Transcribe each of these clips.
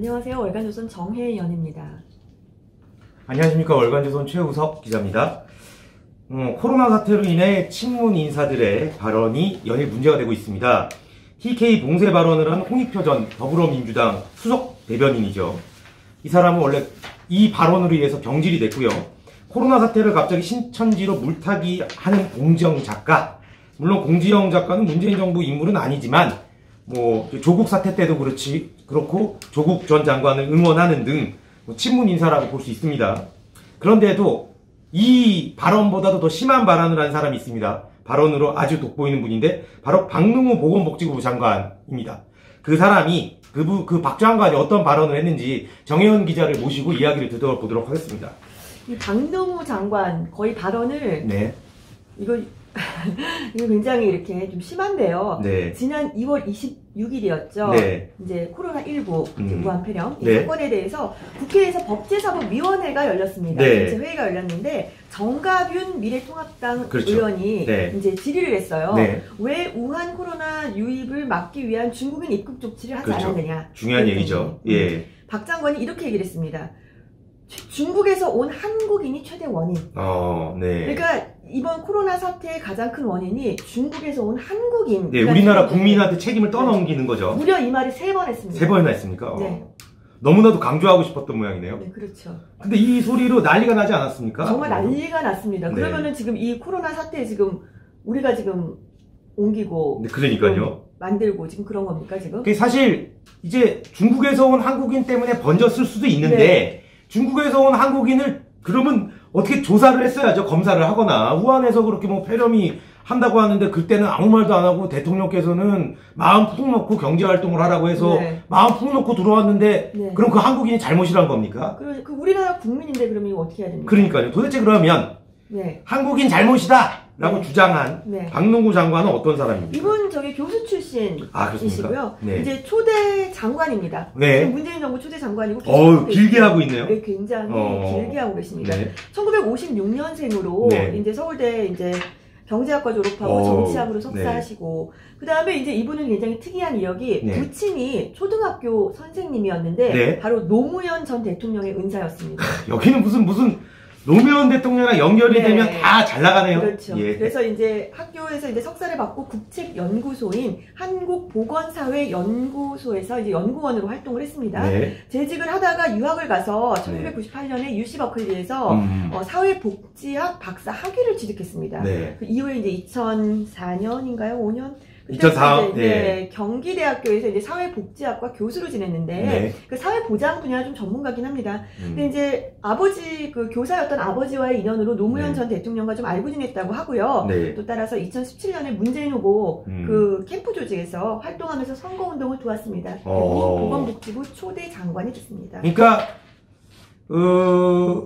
안녕하세요. 월간조선 정혜연입니다. 안녕하십니까. 월간조선 최우석 기자입니다. 코로나 사태로 인해 친문 인사들의 발언이 연일 문제가 되고 있습니다. TK 봉쇄 발언을 한 홍익표 전 더불어민주당 수석 대변인이죠. 이 사람은 원래 이 발언으로 인해서 경질이 됐고요. 코로나 사태를 갑자기 신천지로 물타기 하는 공지영 작가, 물론 공지영 작가는 문재인 정부 인물은 아니지만 조국 사태 때도 그렇고 조국 전 장관을 응원하는 등 친문 인사라고 볼 수 있습니다. 그런데도 이 발언보다도 더 심한 발언을 한 사람이 있습니다. 발언으로 아주 돋보이는 분인데 바로 박능후 보건복지부 장관입니다. 그 사람이 그 박 장관이 어떤 발언을 했는지 정혜연 기자를 모시고 이야기를 들어보도록 하겠습니다. 이 박능후 장관 거의 발언을 네. 이거 굉장히 이렇게 좀 심한데요. 네. 지난 2월 26일이었죠. 네. 이제 코로나19 무한 폐렴 이 네. 사건에 대해서 국회에서 법제사법위원회가 열렸습니다. 네. 전체 회의가 열렸는데 정가윤 미래통합당 그렇죠. 의원이 네. 이제 질의를 했어요. 네. 왜 우한 코로나 유입을 막기 위한 중국인 입국 조치를 하지 그렇죠. 않았느냐. 중요한 얘기죠. 예. 박 장관이 이렇게 얘기를 했습니다. 중국에서 온 한국인이 최대 원인. 네. 그러니까 이번 코로나 사태의 가장 큰 원인이 중국에서 온 한국인. 네, 우리나라 국민한테 책임을 떠넘기는 거죠. 무려 이 말을 3번 했습니다. 3번이나 했습니까? 네. 너무나도 강조하고 싶었던 모양이네요. 네, 그렇죠. 근데 이 소리로 난리가 나지 않았습니까? 정말 난리가 났습니다. 네. 그러면은 지금 이 코로나 사태에 지금 우리가 지금 옮기고. 네, 그러니까요. 만들고 지금 그런 겁니까, 지금? 사실 이제 중국에서 온 한국인 때문에 번졌을 수도 있는데 네. 중국에서 온 한국인을 그러면 어떻게 조사를 했어야죠. 검사를 하거나. 우한에서 그렇게 폐렴이 한다고 하는데 그때는 아무 말도 안 하고 대통령께서는 마음 푹 놓고 경제활동을 하라고 해서 네. 마음 푹 놓고 들어왔는데 네. 그럼 그 한국인이 잘못이란 겁니까? 그 우리나라 국민인데 그러면 이거 어떻게 해야 됩니까? 그러니까요. 도대체 그러면 네. 한국인 잘못이다 라고 네. 주장한 네. 박능후 장관은 어떤 사람입니까? 이분 교수 출신이시고요. 네. 이제 초대 장관입니다. 네. 지금 문재인 정부 초대 장관이고 길게 하고 있네요. 네, 굉장히 길게 하고 계십니다. 네. 1956년생으로 네. 이제 서울대 이제 경제학과 졸업하고 정치학으로 석사하시고 그다음에 이제 이분은 굉장히 특이한 이력이 네. 부친이 초등학교 선생님이었는데 네. 바로 노무현 전 대통령의 은사였습니다. 여기는 무슨 노무현 대통령이랑 연결이 네. 되면 다 잘 나가네요. 그렇죠. 예. 그래서 이제 학교에서 이제 석사를 받고 국책연구소인 한국보건사회연구소에서 이제 연구원으로 활동을 했습니다. 네. 재직을 하다가 유학을 가서 1998년에 UC 버클리에서 사회복지학 박사 학위를 취득했습니다. 네. 그 이후에 이제 2004년인가요? 5년? 2004. 네. 경기대학교에서 이제 사회복지학과 교수로 지냈는데 네. 그 사회보장 분야 좀 전문가긴 합니다. 근데 이제 그 교사였던 아버지와의 인연으로 노무현 전 대통령과 좀 알고 지냈다고 하고요. 네. 또 따라서 2017년에 문재인 후보 그 캠프 조직에서 활동하면서 선거운동을 도왔습니다. 그리고 보건복지부 초대 장관이 됐습니다. 그러니까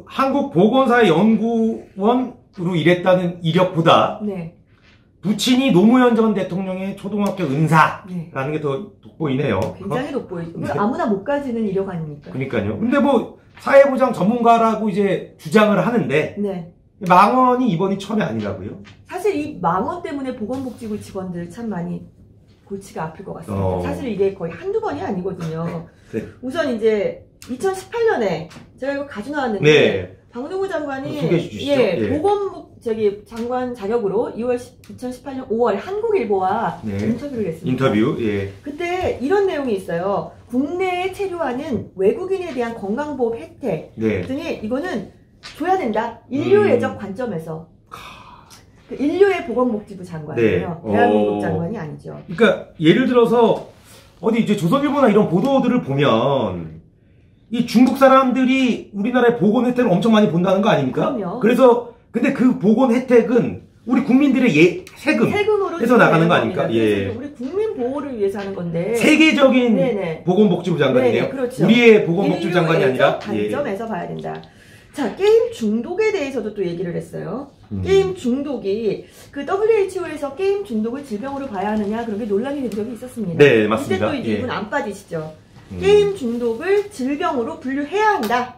한국보건사회연구원으로 일했다는 이력보다 네. 부친이 노무현 전 대통령의 초등학교 은사라는 게 더 돋보이네요. 굉장히 돋보이죠. 네. 아무나 못 가지는 이력 아닙니까? 그러니까요. 근데 사회보장 전문가라고 이제 주장을 하는데 네. 망언이 이번이 처음이 아니라고요? 사실 이 망언 때문에 보건복지부 직원들 참 많이 골치가 아플 것 같습니다. 사실 이게 거의 한두 번이 아니거든요. 네. 우선 이제 2018년에 제가 이거 가지고 나왔는데 네. 박능후 장관이 소개해 주시죠. 장관 자격으로 2018년 5월 한국일보와 인터뷰를 했습니다. 인터뷰. 예. 그때 이런 내용이 있어요. 국내에 체류하는 외국인에 대한 건강보험 혜택 등이 이거는 줘야 된다. 인류 예적 관점에서. 그 인류의 보건복지부 장관이에요. 네. 대한민국 장관이 아니죠. 그러니까 예를 들어서 어디 이제 조선일보나 이런 보도들을 보면 이 중국 사람들이 우리나라의 보건 혜택을 엄청 많이 본다는 거 아닙니까? 그럼요. 그래서 근데 그 보건 혜택은 우리 국민들의 세금으로 해서 나가는 거 아닙니까? 예. 우리 국민 보호를 위해서 하는 건데. 세계적인 보건복지부 장관이네요. 네네, 그렇죠. 우리의 보건복지부 장관이 아니라 관점에서 봐야 된다. 자, 게임 중독에 대해서도 또 얘기를 했어요. 게임 중독이 그 WHO에서 게임 중독을 질병으로 봐야 하느냐 그런 게 논란이 된 적이 있었습니다. 네, 맞습니다. 이때 또 이분 안 빠지시죠. 게임 중독을 질병으로 분류해야 한다.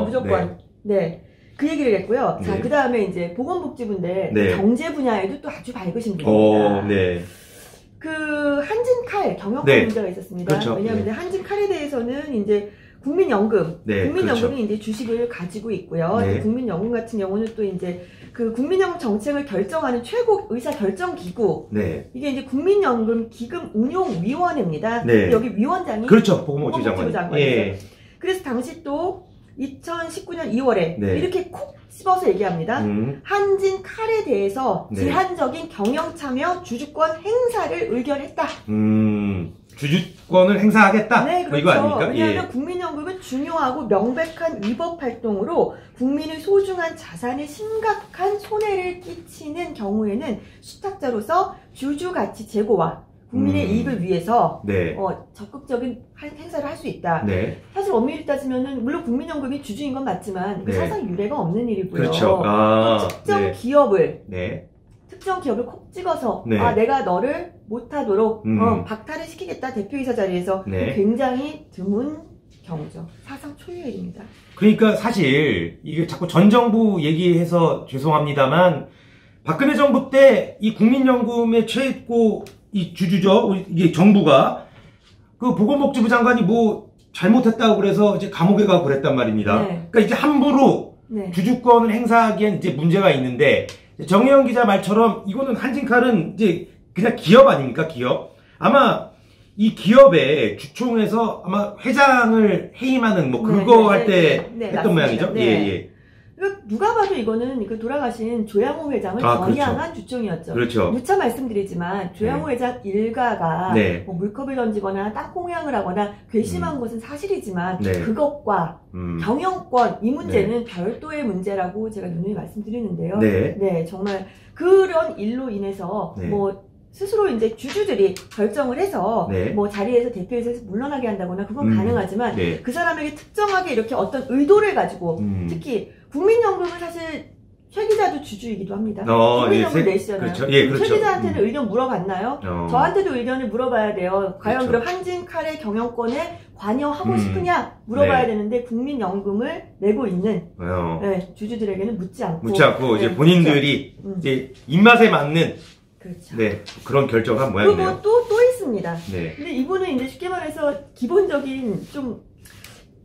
무조건. 네. 그 얘기를 했고요. 자, 그 다음에 이제 보건복지부인데 경제 분야에도 또 아주 밝으신 분입니다. 그 한진칼 경영권 네. 문제가 있었습니다. 그렇죠. 왜냐하면 네. 한진칼에 대해서는 이제 국민연금, 네, 국민연금이 그렇죠. 이제 주식을 가지고 있고요. 네. 국민연금 같은 경우는 또 이제 그 국민연금 정책을 결정하는 최고 의사 결정 기구. 네. 이게 이제 국민연금 기금 운용위원회입니다. 네. 여기 위원장이 그렇죠. 보건복지 장관. 예. 그래서 당시 또 2019년 2월에 네. 이렇게 콕 집어서 얘기합니다. 한진칼에 대해서 네. 제한적인 경영 참여 주주권 행사를 의결했다. 주주권을 행사하겠다? 네, 뭐 그렇죠. 이거 아닙니까? 왜냐하면 예. 국민연금은 중요하고 명백한 위법 활동으로 국민의 소중한 자산에 심각한 손해를 끼치는 경우에는 수탁자로서 주주 가치 제고와 국민의 이익을 위해서 네. 적극적인 행사를 할 수 있다. 네. 사실 엄밀히 따지면은 물론 국민연금이 주주인 건 맞지만 네. 사상 유례가 없는 일이고요. 그렇죠. 특정 네. 기업을 네. 특정 기업을 콕 찍어서 네. 내가 너를 못하도록 박탈을 시키겠다 대표이사 자리에서 네. 굉장히 드문 경우죠. 사상 초유의 일입니다. 그러니까 사실 이게 자꾸 전 정부 얘기해서 죄송합니다만 박근혜 정부 때 이 국민연금의 최고 이 주주죠. 이게 정부가 그 보건복지부 장관이 뭐 잘못했다고 그래서 이제 감옥에 가고 그랬단 말입니다. 네. 그러니까 이제 함부로 네. 주주권을 행사하기엔 이제 문제가 있는데 정혜영 기자 말처럼 이거는 한진칼은 이제 그냥 기업 아닙니까? 기업. 아마 이 기업의 주총에서 아마 회장을 해임하는 뭐 그거 할 때 했던 맞습니다. 모양이죠. 네. 예, 예. 그러니까 누가 봐도 이거는 그 돌아가신 조양호 회장을 겨냥한 주총이었죠. 그렇죠. 누차 말씀드리지만 조양호 회장 일가가 네. 뭐 물컵을 던지거나 땅콩향을 하거나 괘씸한 것은 사실이지만 네. 그것과 경영권 이 문제는 별도의 문제라고 제가 누누이 말씀드리는데요. 네. 정말 그런 일로 인해서 네. 뭐 스스로 이제 주주들이 결정을 해서 네. 뭐 자리에서 대표에서 물러나게 한다거나 그건 가능하지만 네. 그 사람에게 특정하게 이렇게 어떤 의도를 가지고 특히 국민연금은 사실 최 기자도 주주이기도 합니다. 국민연금 내시잖아요. 그렇죠. 예, 그렇죠. 최 기자한테는 의견 물어봤나요? 저한테도 의견을 물어봐야 돼요. 과연 그렇죠. 그럼 한진칼의 경영권에 관여하고 싶으냐 물어봐야 되는데 국민연금을 내고 있는 주주들에게는 묻지 않고 이제 본인들이 이제 입맛에 맞는 그렇죠. 네, 그런 결정을 한 모양이네요. 그리고 또 있습니다. 네. 근데 이분은 이제 쉽게 말해서 기본적인 좀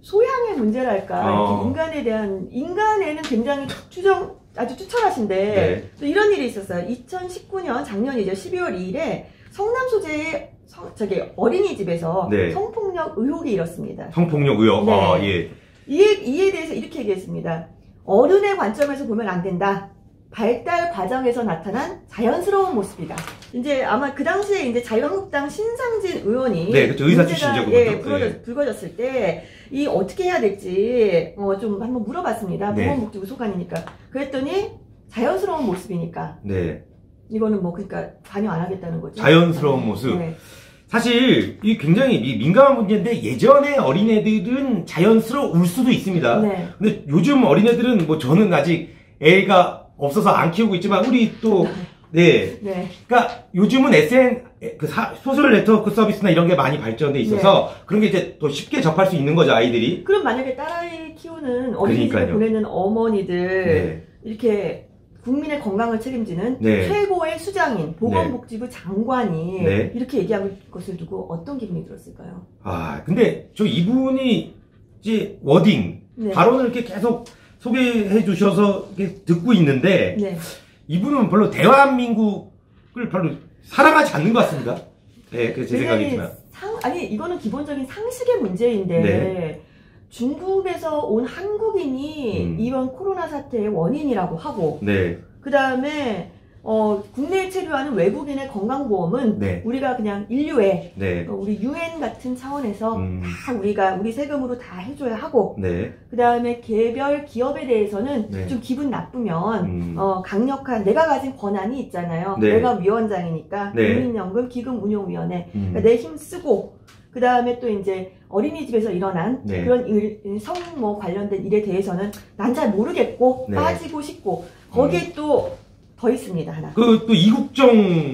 소양의 문제랄까. 인간에는 굉장히 아주 추천하신데, 또 이런 일이 있었어요. 2019년 작년이죠. 12월 2일에 성남 소재의 어린이집에서 성폭력 의혹이 일었습니다. 성폭력 의혹? 네. 이에 대해서 이렇게 얘기했습니다. 어른의 관점에서 보면 안 된다. 발달 과정에서 나타난 자연스러운 모습이다. 이제 아마 그 당시에 이제 자유한국당 신상진 의원이 그렇죠. 의사 출신이죠. 불거졌을 때 이 어떻게 해야 될지 좀 한번 물어봤습니다. 보건복지부 소관이니까. 그랬더니 자연스러운 모습이니까. 이거는 뭐 그러니까 관여 안 하겠다는 거죠. 자연스러운 모습. 사실 이 굉장히 민감한 문제인데 예전에 어린애들은 자연스러울 수도 있습니다. 근데 요즘 어린애들은 뭐 저는 아직 애가 없어서 안 키우고 있지만 우리 또 그러니까 요즘은 소셜 네트워크 서비스나 이런 게 많이 발전돼 있어서 그런 게 이제 더 쉽게 접할 수 있는 거죠, 아이들이. 그럼 만약에 딸아이 키우는 어린이집에 보내는 어머니들 이렇게 국민의 건강을 책임지는 최고의 수장인 보건복지부 장관이 이렇게 얘기하는 것을 두고 어떤 기분이 들었을까요? 근데 저 이분이 이제 워딩 발언을 이렇게 계속 소개해 주셔서 이렇게 듣고 있는데 이분은 별로 대한민국을 별로 사랑하지 않는 것 같습니다. 그게 제 생각이지만. 이거는 기본적인 상식의 문제인데 중국에서 온 한국인이 이번 코로나 사태의 원인이라고 하고 그 다음에 국내에 체류하는 외국인의 건강보험은 우리가 그냥 인류에 우리 UN 같은 차원에서 다 우리 세금으로 다 해줘야 하고 그 다음에 개별 기업에 대해서는 좀 기분 나쁘면 강력한 내가 가진 권한이 있잖아요. 내가 위원장이니까 국민연금 기금운용위원회 그러니까 내 힘 쓰고 그 다음에 또 이제 어린이집에서 일어난 그런 성 관련된 일에 대해서는 난 잘 모르겠고 빠지고 싶고 거기에 또 더 있습니다, 하나. 또 이국정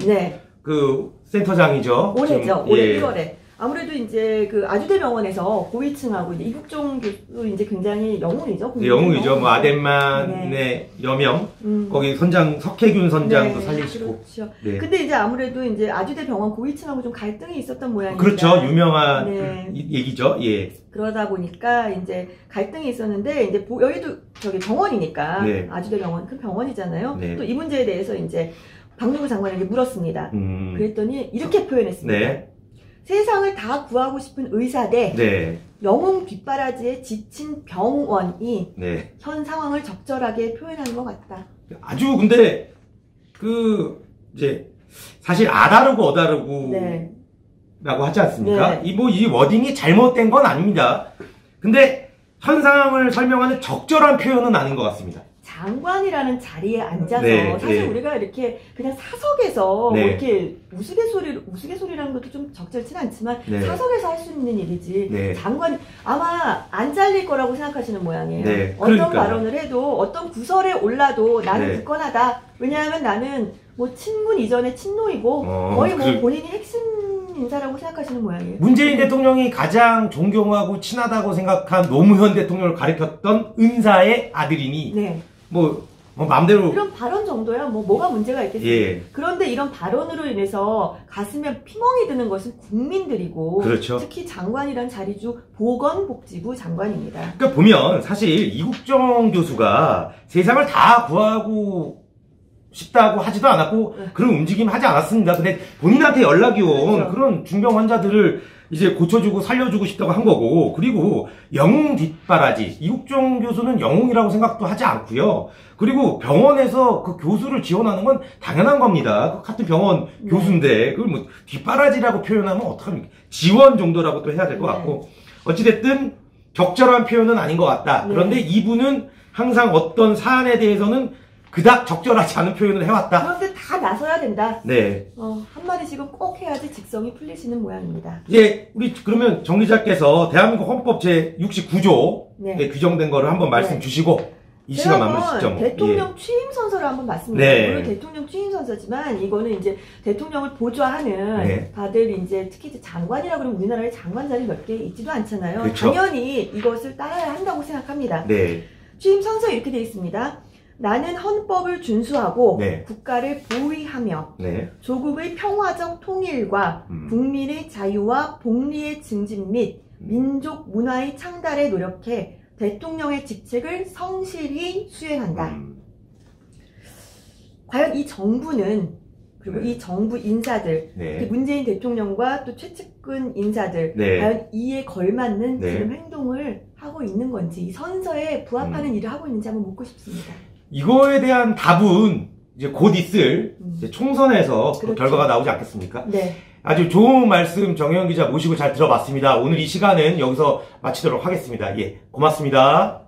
그 센터장이죠. 올해죠. 올해 1월에. 아무래도 이제 그 아주대병원에서 고위층하고 이제 이국종 교수 이제 굉장히 영웅이죠. 영웅이죠. 뭐 아덴만의 네. 여명, 거기 선장 석혜균 선장도 네, 살리시고. 그렇죠. 네. 근데 이제 아무래도 이제 아주대병원 고위층하고 좀 갈등이 있었던 모양입니다. 그렇죠. 유명한 네. 얘기죠. 예. 그러다 보니까 이제 갈등이 있었는데 이제 여기도 저기 병원이니까 네. 아주대병원 큰 병원이잖아요. 네. 또 이 문제에 대해서 이제 박능구 장관에게 물었습니다. 그랬더니 이렇게 표현했습니다. 네. 세상을 다 구하고 싶은 의사 대 네. 영웅 뒷바라지에 지친 병원이 네. 현 상황을 적절하게 표현하는 것 같다. 아주 근데 이제 사실 아다르고 어다르고 네. 라고 하지 않습니까? 네. 이 워딩이 잘못된 건 아닙니다. 근데 현 상황을 설명하는 적절한 표현은 아닌 것 같습니다. 장관이라는 자리에 앉아서 네, 사실 네. 우리가 이렇게 그냥 사석에서 네. 뭐 이렇게 우스갯소리라는 것도 좀 적절치는 않지만 네. 사석에서 할 수 있는 일이지. 네. 장관 아마 안 잘릴 거라고 생각하시는 모양이에요. 네, 어떤 그러니까요. 발언을 해도 어떤 구설에 올라도 나는 네. 굳건하다. 왜냐하면 나는 뭐 친문 이전의 친노이고 거의 뭐 본인이 핵심 인사라고 생각하시는 모양이에요. 문재인 대통령이 가장 존경하고 친하다고 생각한 노무현 대통령을 가리켰던 은사의 아들이니 네. 뭐 마음대로 이런 발언 정도야 뭐가 문제가 있겠습니까? 예. 그런데 이런 발언으로 인해서 가슴에 피멍이 드는 것은 국민들이고 그렇죠. 특히 장관이란 자리주 보건복지부 장관입니다. 그러니까 보면 사실 이국정 교수가 세상을 다 구하고 싶다고 하지도 않았고 그런 움직임 하지 않았습니다. 근데 본인한테 연락이 온 그렇죠. 그런 중병 환자들을 이제 고쳐주고 살려주고 싶다고 한 거고, 그리고 영웅 뒷바라지, 이국정 교수는 영웅이라고 생각도 하지 않고요. 그리고 병원에서 그 교수를 지원하는 건 당연한 겁니다. 그 같은 병원 교수인데 그걸 뭐 뒷바라지라고 표현하면 어떡합니까? 지원 정도라고 또 해야 될 것 같고, 어찌됐든 적절한 표현은 아닌 것 같다. 그런데 이분은 항상 어떤 사안에 대해서는 그닥 적절하지 않은 표현을 해왔다. 그런데 다 나서야 된다. 네. 한마디씩은 꼭 해야지 직성이 풀리시는 모양입니다. 이제 우리 그러면 정 기자께서 대한민국 헌법 제 69조에 규정된 거를 한번 말씀 주시고 이 시간 마무리 짓죠. 대통령 취임 선서를 한번 봤습니다. 물론 대통령 취임 선서지만 이거는 이제 대통령을 보좌하는 다들 이제 특히 이제 장관이라 그러면 우리나라에 장관 자리 몇 개 있지도 않잖아요. 그렇죠. 당연히 이것을 따라야 한다고 생각합니다. 네. 취임 선서 이렇게 되어 있습니다. 나는 헌법을 준수하고 국가를 보위하며 조국의 평화적 통일과 국민의 자유와 복리의 증진 및 민족 문화의 창달에 노력해 대통령의 직책을 성실히 수행한다. 과연 이 정부는 그리고 이 정부 인사들, 문재인 대통령과 또 최측근 인사들 과연 이에 걸맞는 지금 행동을 하고 있는 건지, 이 선서에 부합하는 일을 하고 있는지 한번 묻고 싶습니다. 이거에 대한 답은 이제 곧 있을 이제 총선에서 결과가 나오지 않겠습니까? 네. 아주 좋은 말씀 정혜영 기자 모시고 잘 들어봤습니다. 오늘 이 시간은 여기서 마치도록 하겠습니다. 예, 고맙습니다.